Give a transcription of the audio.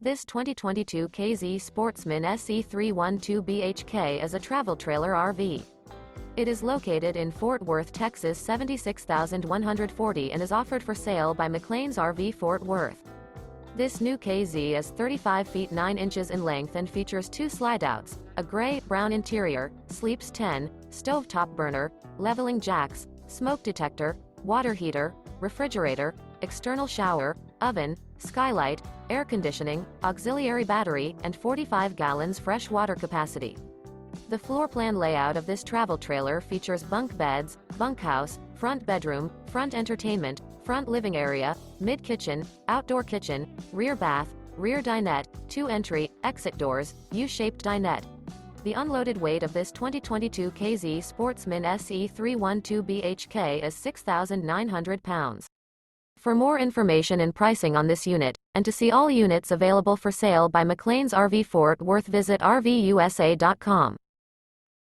This 2022 K-Z Sportsmen SE 312 BHK is a travel trailer RV. It is located in Fort Worth, Texas 76140 and is offered for sale by McClain's RV Fort Worth. This new K-Z is 35 feet 9 inches in length and features 2 slideouts, a gray-brown interior, sleeps 10, stovetop burner, leveling jacks, smoke detector, water heater, refrigerator, external shower, oven, skylight, air conditioning, auxiliary battery, and 45 gallons fresh water capacity. The floor plan layout of this travel trailer features bunk beds, bunkhouse, front bedroom, front entertainment, front living area, mid-kitchen, outdoor kitchen, rear bath, rear dinette, 2 entry, exit doors, U-shaped dinette. The unloaded weight of this 2022 K-Z Sportsmen SE 312 BHK is 6,900 pounds. For more information and pricing on this unit, and to see all units available for sale by McClain's RV Fort Worth, visit RVUSA.com.